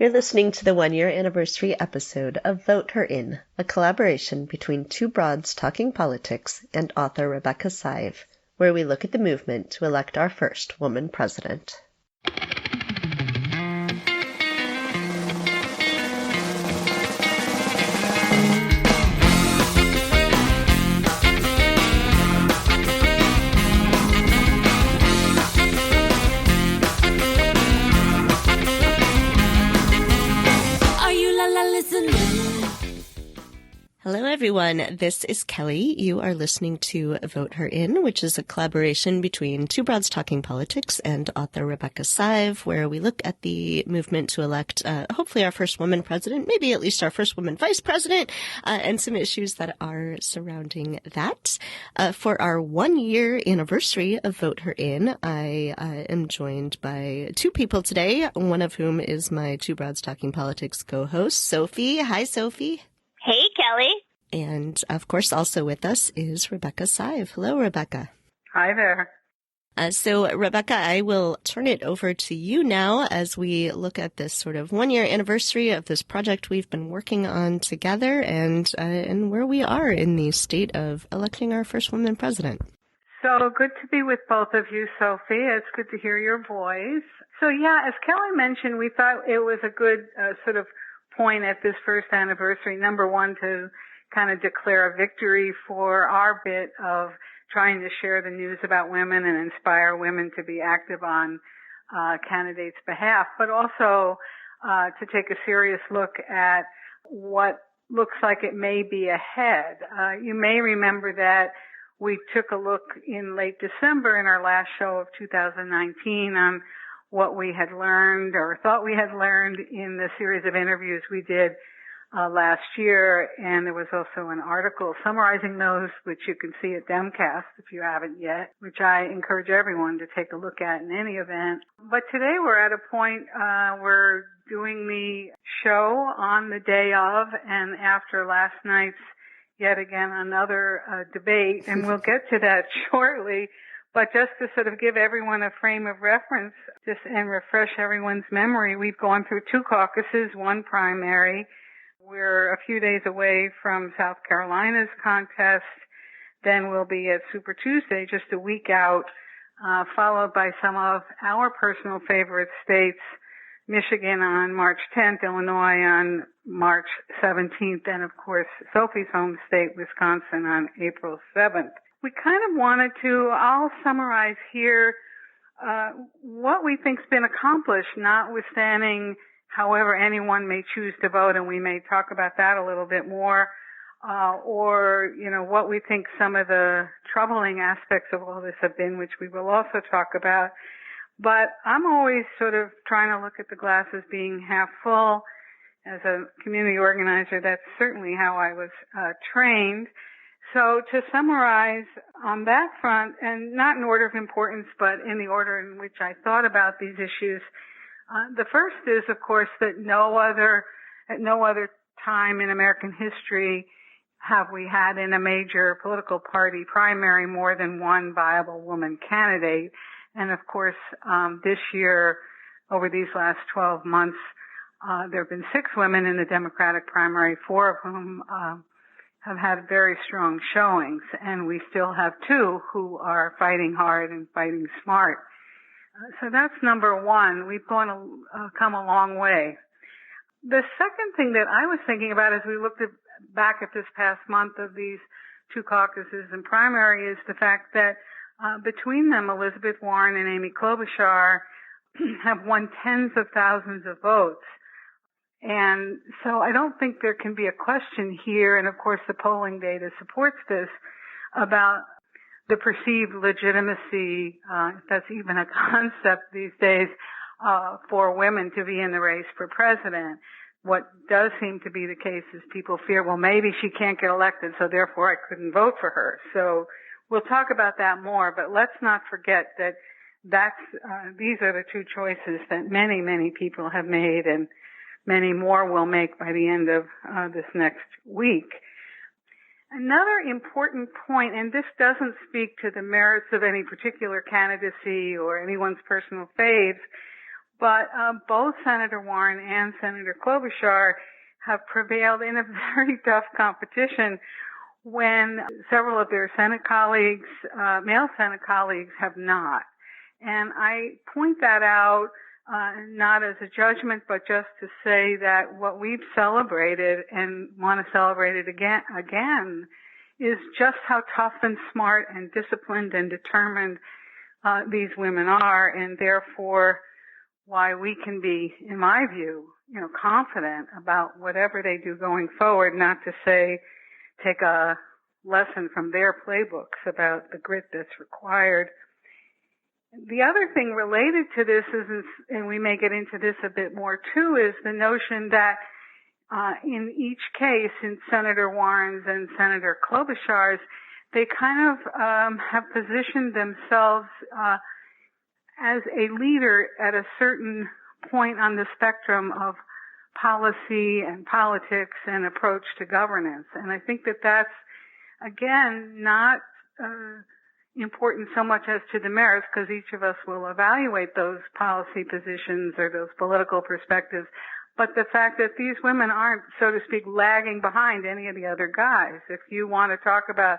You're listening to the one-year anniversary episode of Vote Her In, a collaboration between Two Broads Talking Politics and author Rebecca Sive, where we look at the movement to elect our first woman president. Hello, everyone. This is Kelly. You are listening to Vote Her In, which is a collaboration between Two Broads Talking Politics and author Rebecca Sive, where we look at the movement to elect hopefully our first woman president, maybe at least our first woman vice president, and some issues that are surrounding that. For our one-year anniversary of Vote Her In, I am joined by two people today, one of whom is my Two Broads Talking Politics co-host, Sophie. Hi, Sophie. Hey, Kelly. And, of course, also with us is Rebecca Sive. Hello, Rebecca. Hi there. So, Rebecca, I will turn it over to you now as we look at this sort of one-year anniversary of this project we've been working on together and where we are in the state of electing our first woman president. So good to be with both of you, Sophie. It's good to hear your voice. So, yeah, as Kelly mentioned, we thought it was a good sort of point at this first anniversary, number one, to kind of declare a victory for our bit of trying to share the news about women and inspire women to be active on candidates' behalf, but also to take a serious look at what looks like it may be ahead. You may remember that we took a look in late December in our last show of 2019 on what we had learned or thought we had learned in the series of interviews we did last year. And there was also an article summarizing those, which you can see at Demcast if you haven't yet, which I encourage everyone to take a look at in any event. But today we're at a point, we're doing the show on the day of and after last night's yet again another debate, and we'll get to that shortly. But just to sort of give everyone a frame of reference and refresh everyone's memory, we've gone through two caucuses, one primary. We're a few days away from South Carolina's contest. Then we'll be at Super Tuesday just a week out, followed by some of our personal favorite states, Michigan on March 10th, Illinois on March 17th, and of course Sophie's home state, Wisconsin, on April 7th. We kind of wanted to, I'll summarize here what we think's been accomplished, notwithstanding however anyone may choose to vote, and we may talk about that a little bit more, or, you know, what we think some of the troubling aspects of all this have been, which we will also talk about. But I'm always sort of trying to look at the glass as being half full. As a community organizer, that's certainly how I was trained. So to summarize on that front, and not in order of importance, but in the order in which I thought about these issues, the first is, of course, that at no other time in American history have we had in a major political party primary more than one viable woman candidate. And of course, this year, over these last 12 months, there have been 6 women in the Democratic primary, 4 of whom have had very strong showings, and we still have 2 who are fighting hard and fighting smart. So that's number one. We've come a long way. The second thing that I was thinking about as we looked back at this past month of these 2 caucuses and primary is the fact that between them, Elizabeth Warren and Amy Klobuchar have won tens of thousands of votes. And so I don't think there can be a question here, and of course the polling data supports this, about the perceived legitimacy, if that's even a concept these days, for women to be in the race for president. What does seem to be the case is people fear, well, maybe she can't get elected, so therefore I couldn't vote for her. So we'll talk about that more, but let's not forget that these are the 2 choices that many, many people have made, and many more will make by the end of this next week. Another important point, and this doesn't speak to the merits of any particular candidacy or anyone's personal faves, But both Senator Warren and Senator Klobuchar have prevailed in a very tough competition when several of their Senate colleagues, male Senate colleagues, have not. And I point that out not as a judgment, but just to say that what we've celebrated and want to celebrate it again is just how tough and smart and disciplined and determined these women are, and therefore why we can be, in my view, confident about whatever they do going forward, not to say take a lesson from their playbooks about the grit that's required. The other thing related to this is, and we may get into this a bit more too, is the notion that in each case, in Senator Warren's and Senator Klobuchar's, they kind of have positioned themselves as a leader at a certain point on the spectrum of policy and politics and approach to governance. And I think that that's, again, not important so much as to the merits, because each of us will evaluate those policy positions or those political perspectives, but the fact that these women aren't, so to speak, lagging behind any of the other guys. If you want to talk about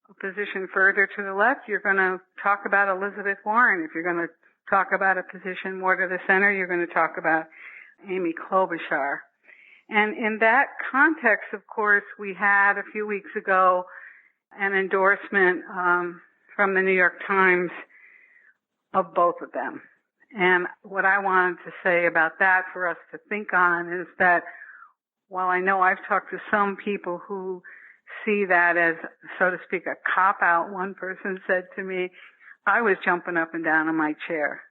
a position further to the left, you're going to talk about Elizabeth Warren. If you're going to talk about a position more to the center, you're going to talk about Amy Klobuchar. And in that context, of course, we had a few weeks ago an endorsement from the New York Times of both of them. And what I wanted to say about that for us to think on is that while I know I've talked to some people who see that as, so to speak, a cop-out, one person said to me, I was jumping up and down in my chair.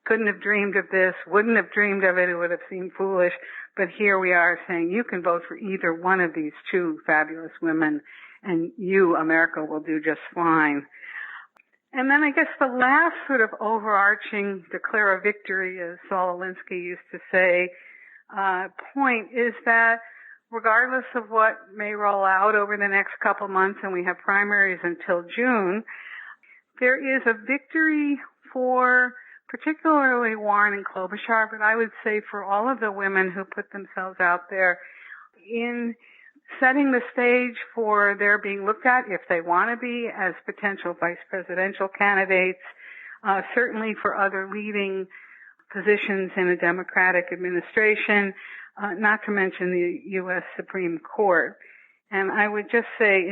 Couldn't have dreamed of this, wouldn't have dreamed of it, it would have seemed foolish. But here we are saying you can vote for either one of these two fabulous women, and you, America, will do just fine. And then I guess the last sort of overarching declare a victory, as Saul Alinsky used to say, point is that regardless of what may roll out over the next couple months, and we have primaries until June, there is a victory for particularly Warren and Klobuchar, but I would say for all of the women who put themselves out there in setting the stage for their being looked at, if they want to be, as potential vice presidential candidates, certainly for other leading positions in a Democratic administration, not to mention the U.S. Supreme Court. And I would just say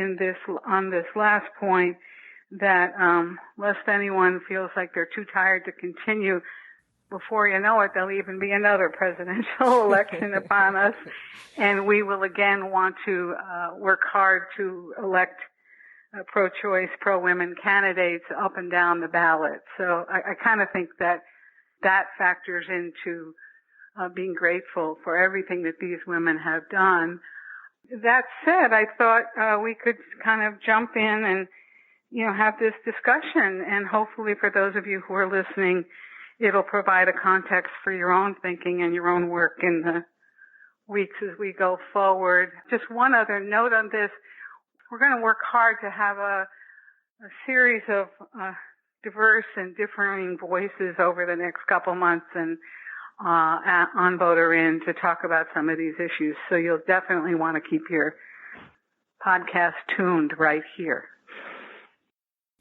on this last point that lest anyone feels like they're too tired to continue, before you know it, there'll even be another presidential election upon us, and we will again want to work hard to elect pro-choice, pro-women candidates up and down the ballot. So I kind of think that factors into being grateful for everything that these women have done. That said, I thought we could kind of jump in and have this discussion, and hopefully for those of you who are listening, it'll provide a context for your own thinking and your own work in the weeks as we go forward. Just one other note on this. We're going to work hard to have a series of diverse and differing voices over the next couple months and on Voter In to talk about some of these issues. So you'll definitely want to keep your podcast tuned right here.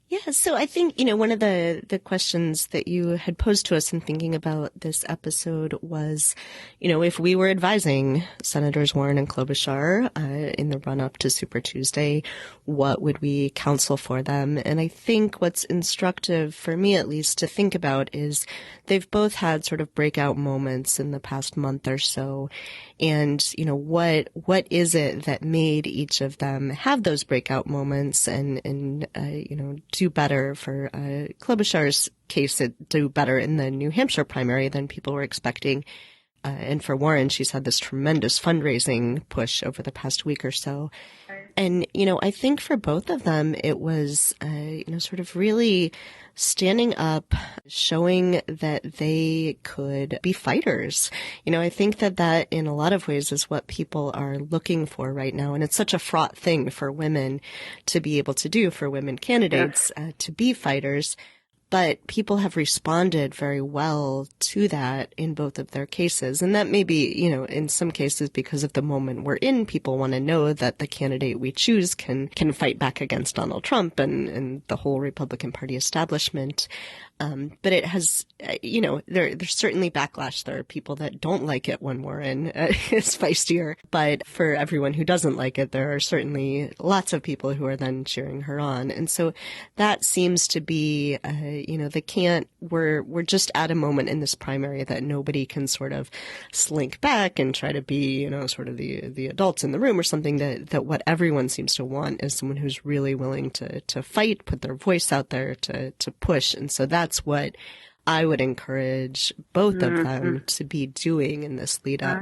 Yeah, so I think, one of the questions that you had posed to us in thinking about this episode was, if we were advising Senators Warren and Klobuchar in the run-up to Super Tuesday, what would we counsel for them? And I think what's instructive, for me at least, to think about is they've both had sort of breakout moments in the past month or so. And, what is it that made each of them have those breakout moments and do better? For Klobuchar's case, it do better in the New Hampshire primary than people were expecting. And for Warren, she's had this tremendous fundraising push over the past week or so. And, I think for both of them, it was, sort of really standing up, showing that they could be fighters. I think that in a lot of ways is what people are looking for right now. And it's such a fraught thing for women to be able to do, for women candidates, to be fighters. But people have responded very well to that in both of their cases. And that may be, in some cases because of the moment we're in, people want to know that the candidate we choose can fight back against Donald Trump and the whole Republican Party establishment. But it has, there's certainly backlash. There are people that don't like it when Warren is feistier. But for everyone who doesn't like it, there are certainly lots of people who are then cheering her on. And so that seems to be, we're just at a moment in this primary that nobody can sort of slink back and try to be, sort of the adults in the room or something. That what everyone seems to want is someone who's really willing to fight, put their voice out there, to push. And so that's what I would encourage both of them to be doing in this lead up.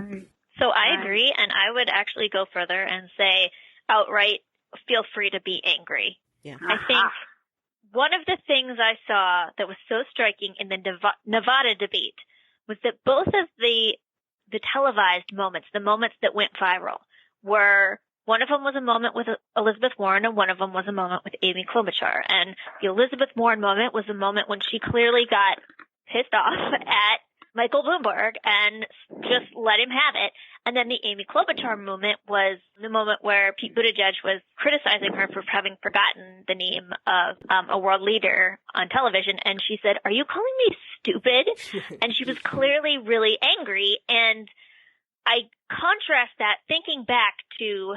So I agree, and I would actually go further and say outright, feel free to be angry. Yeah. I think one of the things I saw that was so striking in the Nevada debate was that both of the televised moments, the moments that went viral, were one of them was a moment with Elizabeth Warren and one of them was a moment with Amy Klobuchar. And the Elizabeth Warren moment was a moment when she clearly got pissed off at Michael Bloomberg and just let him have it. And then the Amy Klobuchar moment was the moment where Pete Buttigieg was criticizing her for having forgotten the name of a world leader on television. And she said, "Are you calling me stupid?" And she was clearly really angry. And I contrast that thinking back to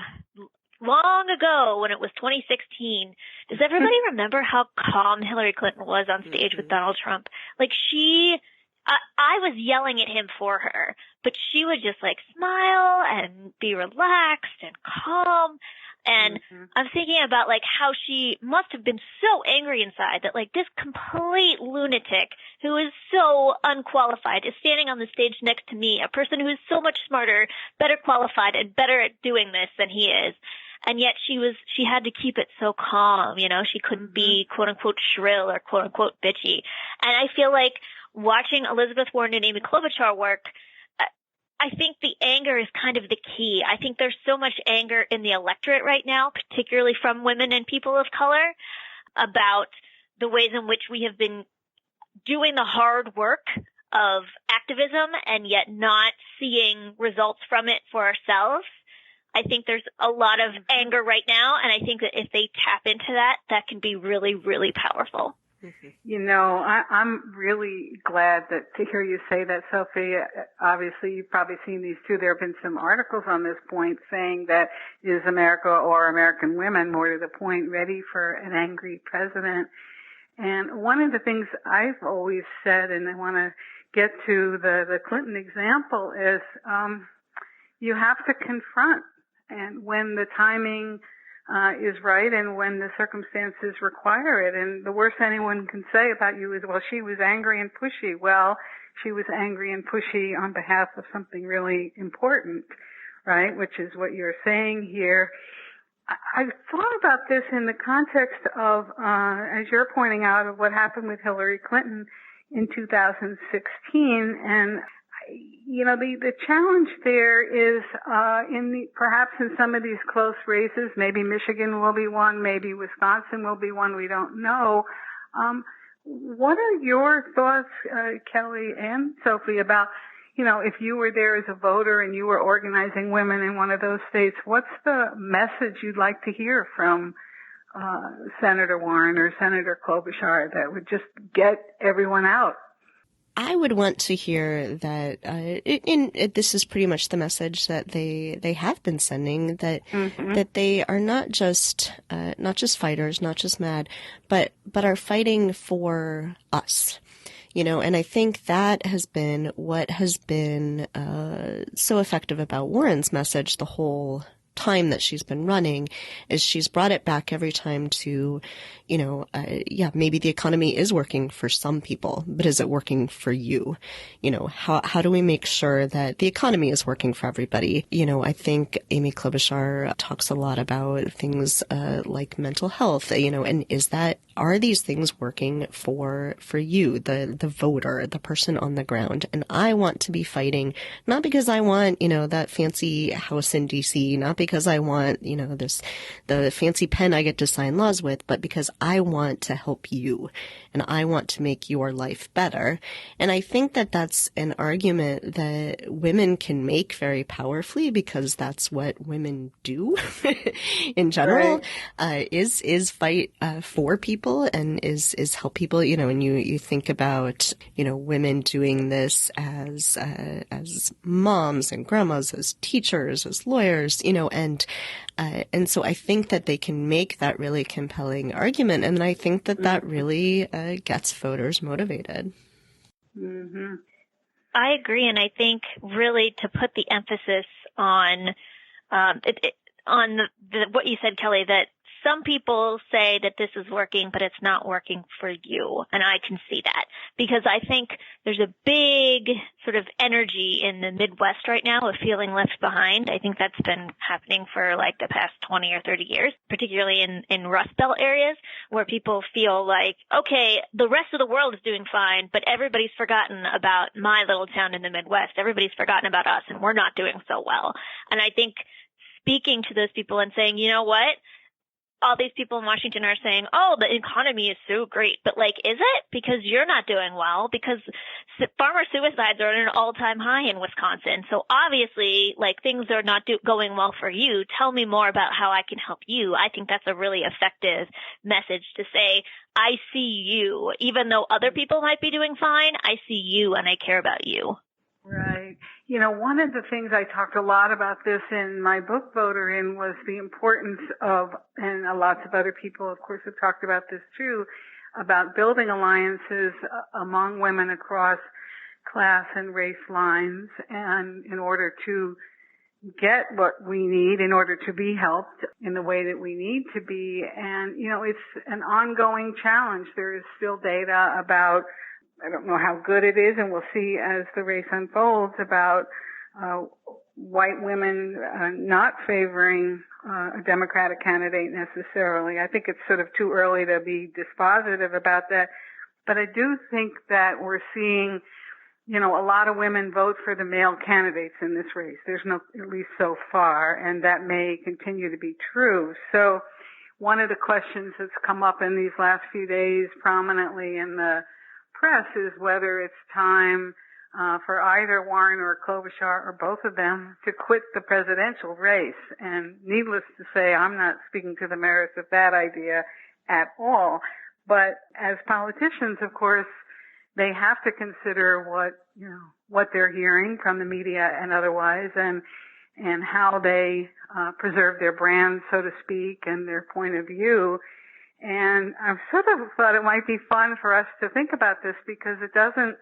long ago when it was 2016. Does everybody remember how calm Hillary Clinton was on stage with Donald Trump? Like I was yelling at him for her, but she would just smile and be relaxed and calm. And I'm thinking about how she must have been so angry inside that this complete lunatic who is so unqualified is standing on the stage next to me, a person who is so much smarter, better qualified, and better at doing this than he is. And yet she had to keep it so calm, she couldn't be quote unquote shrill or quote unquote bitchy. And I feel like watching Elizabeth Warren and Amy Klobuchar work, I think the anger is kind of the key. I think there's so much anger in the electorate right now, particularly from women and people of color, about the ways in which we have been doing the hard work of activism and yet not seeing results from it for ourselves. I think there's a lot of anger right now, and I think that if they tap into that, that can be really, really powerful. I'm really glad to hear you say that, Sophie. Obviously, you've probably seen these too. There have been some articles on this point saying that is America or American women, more to the point, ready for an angry president? And one of the things I've always said, and I want to get to the Clinton example, is you have to confront, and when the timing is right and when the circumstances require it. And the worst anyone can say about you is, well, she was angry and pushy. Well, she was angry and pushy on behalf of something really important, right? Which is what you're saying here. I've thought about this in the context of, as you're pointing out, of what happened with Hillary Clinton in 2016. And the challenge there is, perhaps in some of these close races, maybe Michigan will be one, maybe Wisconsin will be one, we don't know. What are your thoughts, Kelly and Sophie, about, if you were there as a voter and you were organizing women in one of those states, what's the message you'd like to hear from, Senator Warren or Senator Klobuchar that would just get everyone out? I would want to hear that, this is pretty much the message that they have been sending, that that they are not just fighters, not just mad, but are fighting for us. And I think that has been what has been so effective about Warren's message the whole time that she's been running, is she's brought it back every time to, maybe the economy is working for some people, but is it working for you? How do we make sure that the economy is working for everybody? I think Amy Klobuchar talks a lot about things like mental health, and is that are these things working for you, the voter, the person on the ground? And I want to be fighting, not because I want, that fancy house in DC, not because I want, the fancy pen I get to sign laws with, but because I want to help you and I want to make your life better. And I think that that's an argument that women can make very powerfully, because that's what women do in general, right. Is fight for people and is help people. And you think about women doing this as moms and grandmas, as teachers, as lawyers, and so I think that they can make that really compelling argument, and I think that really gets voters motivated. Mm-hmm. I agree, and I think really to put the emphasis on what you said, Kelly, that some people say that this is working, but it's not working for you. And I can see that, because I think there's a big sort of energy in the Midwest right now of feeling left behind. I think that's been happening for like the past 20 or 30 years, particularly in Rust Belt areas, where people feel like, okay, the rest of the world is doing fine, but everybody's forgotten about my little town in the Midwest. Everybody's forgotten about us, and we're not doing so well. And I think speaking to those people and saying, you know what? All these people in Washington are saying, oh, the economy is so great. But like, is it? Because you're not doing well, because farmer suicides are at an all-time high in Wisconsin. So obviously, like, things are not going well for you. Tell me more about how I can help you. I think that's a really effective message to say, I see you. Even though other people might be doing fine, I see you and I care about you. Right. One of the things I talked a lot about this in my book, Voter In, was the importance of, and lots of other people, of course, have talked about this too, about building alliances among women across class and race lines, and in order to get what we need, in order to be helped in the way that we need to be. And, it's an ongoing challenge. There is still data about, I don't know how good it is, and we'll see as the race unfolds, about white women not favoring a Democratic candidate necessarily. I think it's sort of too early to be dispositive about that. But I do think that we're seeing, a lot of women vote for the male candidates in this race. There's no, at least so far, and that may continue to be true. So one of the questions that's come up in these last few days prominently in the press is whether it's time for either Warren or Klobuchar or both of them to quit the presidential race. And needless to say, I'm not speaking to the merits of that idea at all. But as politicians, of course, they have to consider what they're hearing from the media and otherwise, and how they preserve their brand, so to speak, and their point of view. And I've sort of thought it might be fun for us to think about this, because it doesn't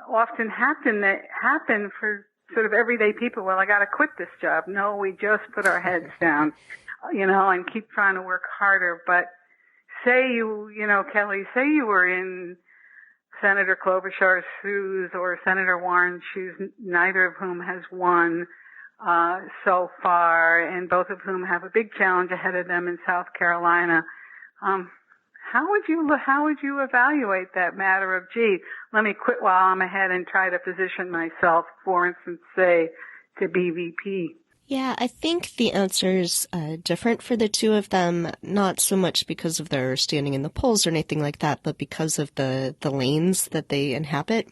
often happen for sort of everyday people. Well, I got to quit this job. No, we just put our heads down, and keep trying to work harder. But say Kelly, say you were in Senator Klobuchar's shoes or Senator Warren's shoes, neither of whom has won so far, and both of whom have a big challenge ahead of them in South Carolina. How would you evaluate that matter of, gee, let me quit while I'm ahead and try to position myself, for instance, say, to be VP? Yeah, I think the answer's different for the two of them, not so much because of their standing in the polls or anything like that, but because of the lanes that they inhabit.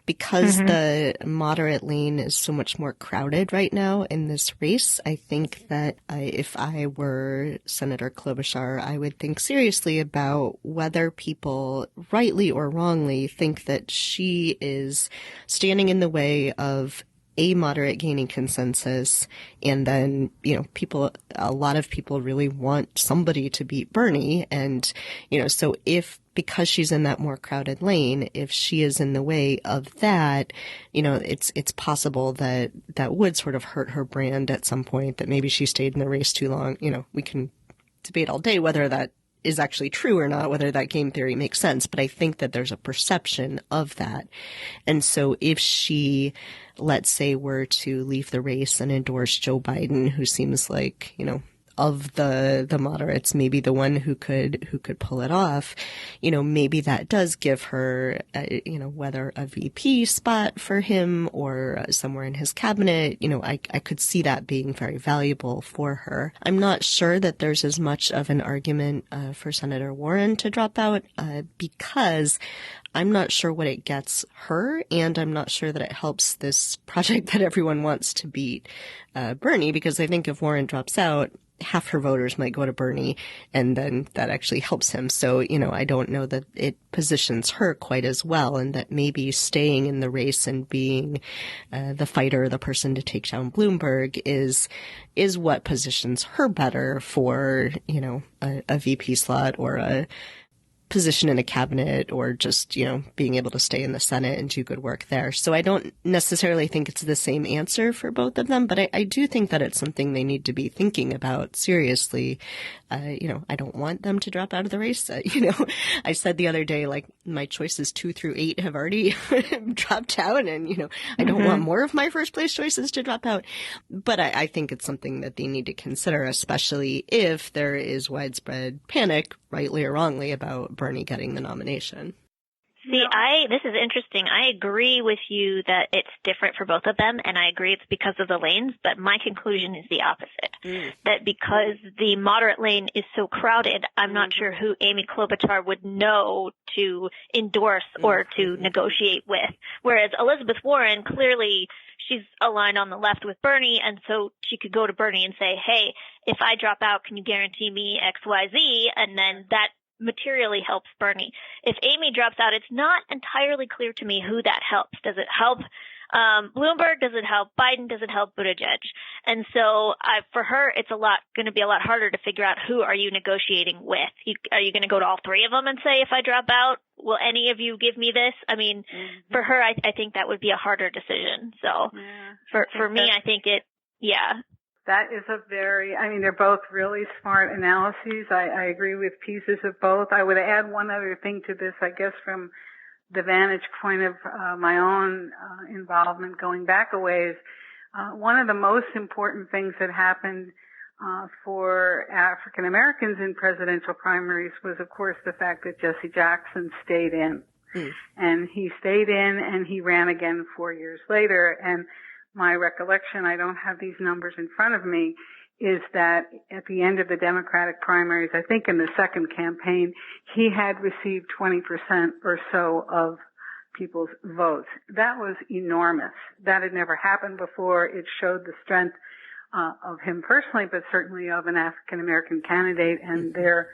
Because the moderate lane is so much more crowded right now in this race, I think that if I were Senator Klobuchar, I would think seriously about whether people, rightly or wrongly, think that she is standing in the way of a moderate gaining consensus, and then, a lot of people really want somebody to beat Bernie. And, so because she's in that more crowded lane, if she is in the way of that, it's possible that would sort of hurt her brand at some point, that maybe she stayed in the race too long. We can debate all day whether that is actually true or not, whether that game theory makes sense. But I think that there's a perception of that. And so if she, let's say, were to leave the race and endorse Joe Biden, who seems like, of the moderates, maybe the one who could pull it off, maybe that does give her, whether a VP spot for him or somewhere in his cabinet, I could see that being very valuable for her. I'm not sure that there's as much of an argument for Senator Warren to drop out because I'm not sure what it gets her, and I'm not sure that it helps this project that everyone wants to beat Bernie, because I think if Warren drops out, half her voters might go to Bernie, and then that actually helps him. So, I don't know that it positions her quite as well, and that maybe staying in the race and being the fighter, the person to take down Bloomberg is what positions her better for, a VP slot or a position in a cabinet, or just, being able to stay in the Senate and do good work there. So I don't necessarily think it's the same answer for both of them, but I do think that it's something they need to be thinking about seriously. I don't want them to drop out of the race. I said the other day, like, my choices 2 through 8 have already dropped out, and, I don't want more of my first place choices to drop out. But I think it's something that they need to consider, especially if there is widespread panic, rightly or wrongly, about Bernie getting the nomination. See, this is interesting. I agree with you that it's different for both of them, and I agree it's because of the lanes, but my conclusion is the opposite. That because the moderate lane is so crowded, I'm not sure who Amy Klobuchar would know to endorse or to negotiate with. Whereas Elizabeth Warren, clearly she's aligned on the left with Bernie, and so she could go to Bernie and say, hey, if I drop out, can you guarantee me X, Y, Z? And then that materially helps Bernie. If Amy drops out, it's not entirely clear to me who that helps. Does it help Bloomberg? Does it help Biden? Does it help Buttigieg? And so for her, it's going to be a lot harder to figure out who are you negotiating with. Are you going to go to all three of them and say, if I drop out, will any of you give me this? I mean, for her, I think that would be a harder decision. So for me, I think that is they're both really smart analyses. I agree with pieces of both. I would add one other thing to this, I guess, from the vantage point of my own involvement going back a ways. One of the most important things that happened for African Americans in presidential primaries was, of course, the fact that Jesse Jackson stayed in. And he stayed in, and he ran again 4 years later. And my recollection, I don't have these numbers in front of me, is that at the end of the Democratic primaries, I think in the second campaign, he had received 20% or so of people's votes. That was enormous. That had never happened before. It showed the strength of him personally, but certainly of an African American candidate and their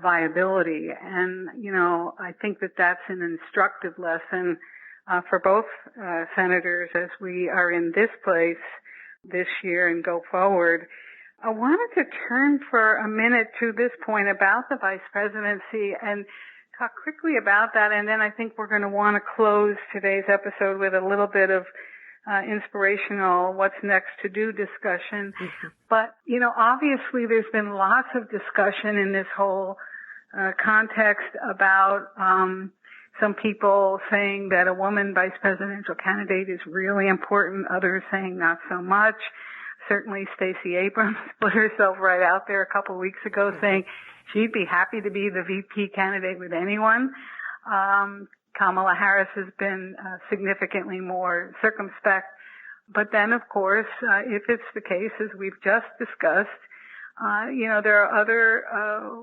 viability. And, I think that that's an instructive lesson for both senators as we are in this place this year and go forward. I wanted to turn for a minute to this point about the vice presidency and talk quickly about that, and then I think we're going to want to close today's episode with a little bit of inspirational what's next to do discussion. But, obviously there's been lots of discussion in this whole context about some people saying that a woman vice presidential candidate is really important, others saying not so much. Certainly Stacey Abrams put herself right out there a couple of weeks ago saying she'd be happy to be the VP candidate with anyone. Kamala Harris has been significantly more circumspect. But then, of course, if it's the case, as we've just discussed, there are other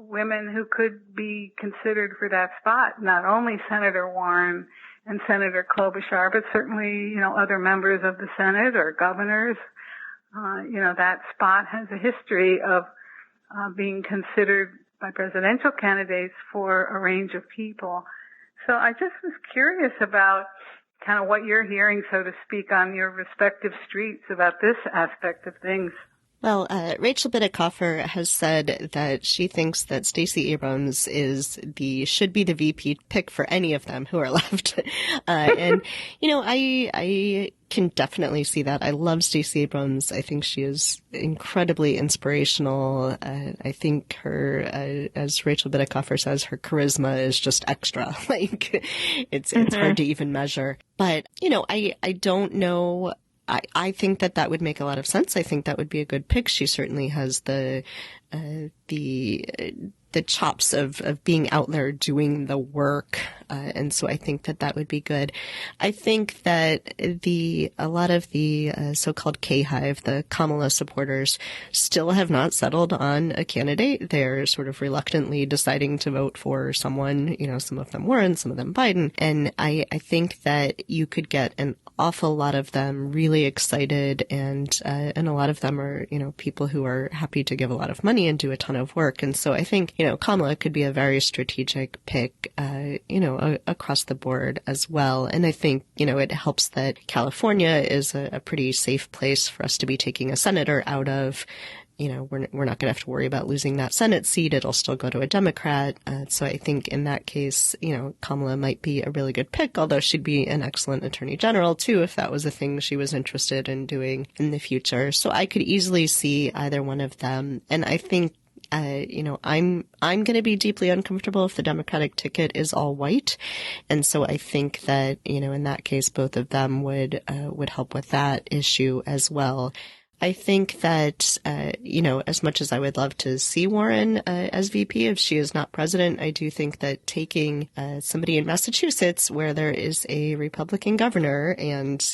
women who could be considered for that spot, not only Senator Warren and Senator Klobuchar, but certainly, other members of the Senate or governors. That spot has a history of being considered by presidential candidates for a range of people. So I just was curious about kind of what you're hearing, so to speak, on your respective streets about this aspect of things. Well, Rachel Bidikofer has said that she thinks that Stacey Abrams should be the VP pick for any of them who are left. And, I can definitely see that. I love Stacey Abrams. I think she is incredibly inspirational. I think her, as Rachel Bidikofer says, her charisma is just extra. It's hard to even measure. But, I don't know I think that would make a lot of sense. I think that would be a good pick. She certainly has the chops of being out there doing the work. And so I think that would be good. I think that a lot of the so-called K-Hive, the Kamala supporters, still have not settled on a candidate. They're sort of reluctantly deciding to vote for someone, some of them Warren, some of them Biden. And I think that you could get an awful lot of them really excited, and a lot of them are, people who are happy to give a lot of money and do a ton of work. And so I think, Kamala could be a very strategic pick, across the board as well. And I think, it helps that California is a pretty safe place for us to be taking a senator out of. We're not going to have to worry about losing that Senate seat. It'll still go to a Democrat. So I think in that case, Kamala might be a really good pick, although she'd be an excellent attorney general too, if that was a thing she was interested in doing in the future. So I could easily see either one of them. And I think, I'm going to be deeply uncomfortable if the Democratic ticket is all white. And so I think that, in that case, both of them would help with that issue as well. I think that, as much as I would love to see Warren as VP if she is not president, I do think that taking somebody in Massachusetts where there is a Republican governor and,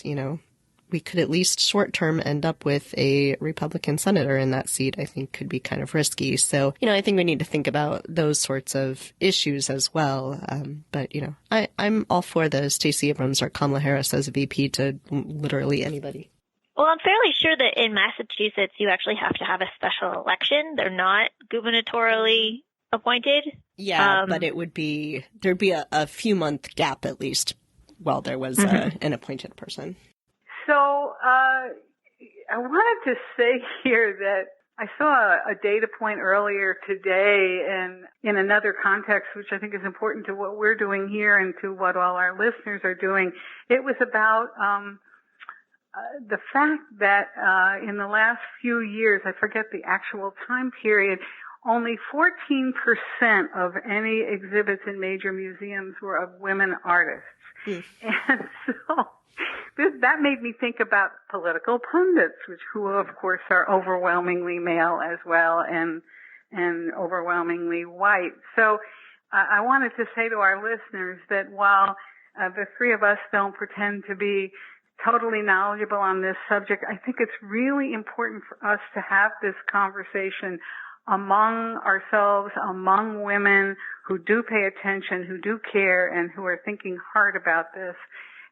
we could at least short term end up with a Republican senator in that seat, I think could be kind of risky. So, I think we need to think about those sorts of issues as well. But, I'm all for the Stacey Abrams or Kamala Harris as a VP to literally anybody. Well, I'm fairly sure that in Massachusetts, you actually have to have a special election. They're not gubernatorially appointed. Yeah, but there'd be a few month gap at least while there was an appointed person. So I wanted to say here that I saw a data point earlier today and in another context, which I think is important to what we're doing here and to what all our listeners are doing. It was about the fact that in the last few years, I forget the actual time period, only 14% of any exhibits in major museums were of women artists. And so that made me think about political pundits, who of course are overwhelmingly male as well and overwhelmingly white. So I wanted to say to our listeners that while the three of us don't pretend to be totally knowledgeable on this subject, I think it's really important for us to have this conversation among ourselves, among women who do pay attention, who do care, and who are thinking hard about this.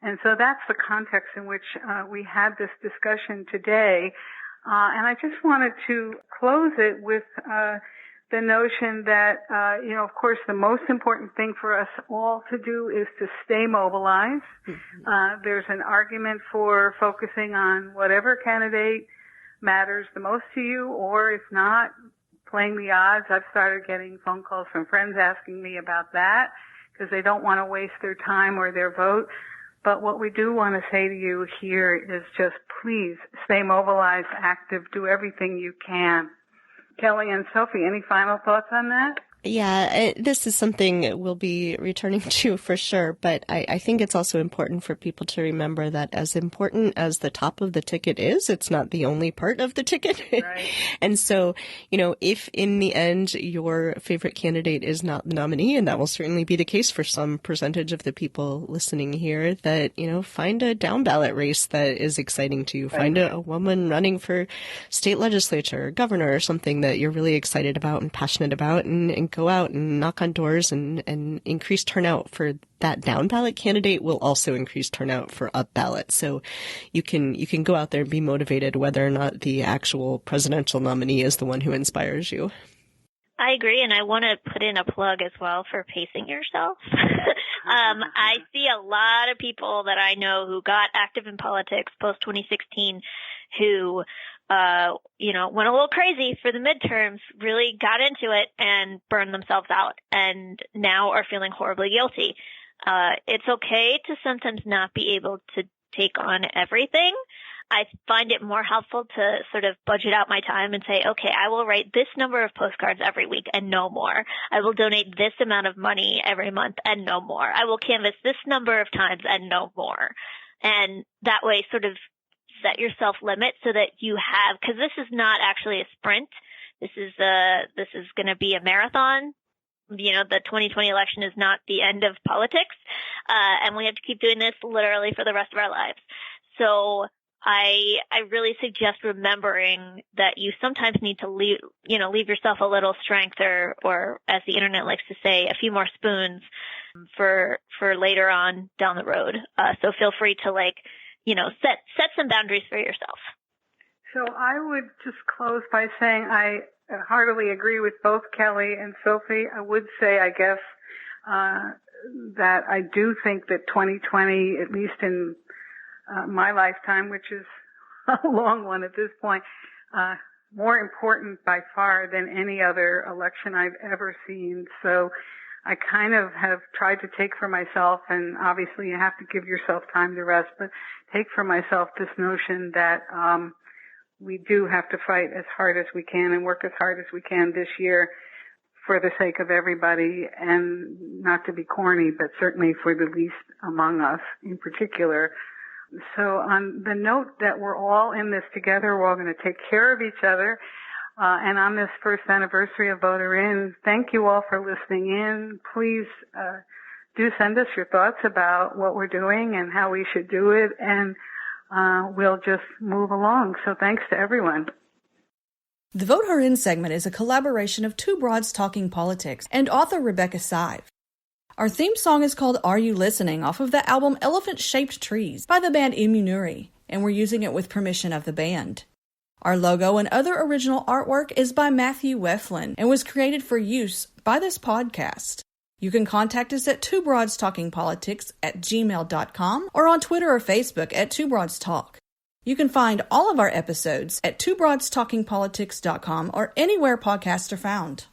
And so that's the context in which we had this discussion today. And I just wanted to close it with the notion that, of course, the most important thing for us all to do is to stay mobilized. There's an argument for focusing on whatever candidate matters the most to you, or if not, playing the odds. I've started getting phone calls from friends asking me about that because they don't want to waste their time or their vote. But what we do want to say to you here is just please stay mobilized, active, do everything you can. Kelly and Sophie, any final thoughts on that? Yeah, this is something we'll be returning to for sure, but I think it's also important for people to remember that as important as the top of the ticket is, it's not the only part of the ticket. Right. And so, if in the end your favorite candidate is not the nominee, and that will certainly be the case for some percentage of the people listening here, that, find a down ballot race that is exciting to you. Right. Find a woman running for state legislature or governor or something that you're really excited about and passionate about, and go out and knock on doors and increase turnout for that down ballot candidate will also increase turnout for up ballot. So you can go out there and be motivated whether or not the actual presidential nominee is the one who inspires you. I agree, and I want to put in a plug as well for pacing yourself. I see a lot of people that I know who got active in politics post 2016 who went a little crazy for the midterms, really got into it and burned themselves out, and now are feeling horribly guilty. It's okay to sometimes not be able to take on everything. I find it more helpful to sort of budget out my time and say, okay, I will write this number of postcards every week and no more. I will donate this amount of money every month and no more. I will canvass this number of times and no more. And that way sort of set yourself limits so that you have, because this is not actually a sprint. This is going to be a marathon. You know, the 2020 election is not the end of politics, and we have to keep doing this literally for the rest of our lives. So I really suggest remembering that you sometimes need to leave yourself a little strength or as the internet likes to say, a few more spoons for later on down the road. So feel free to set some boundaries for yourself. So I would just close by saying I heartily agree with both Kelly and Sophie. I would say, I guess, that I do think that 2020, at least in my lifetime, which is a long one at this point, more important by far than any other election I've ever seen. So I kind of have tried to take for myself, and obviously you have to give yourself time to rest, but take for myself this notion that we do have to fight as hard as we can and work as hard as we can this year for the sake of everybody, and not to be corny, but certainly for the least among us in particular. So on the note that we're all in this together, we're all going to take care of each other. And on this first anniversary of Vote Her In, thank you all for listening in. Please do send us your thoughts about what we're doing and how we should do it, and we'll just move along. So thanks to everyone. The Vote Her In segment is a collaboration of Two Broads Talking Politics and author Rebecca Sive. Our theme song is called Are You Listening, off of the album Elephant-Shaped Trees by the band Immunuri, and we're using it with permission of the band. Our logo and other original artwork is by Matthew Weflin and was created for use by this podcast. You can contact us at twobroadstalkingpolitics@gmail.com or on Twitter or Facebook at Two Broads Talk. You can find all of our episodes at twobroadstalkingpolitics.com or anywhere podcasts are found.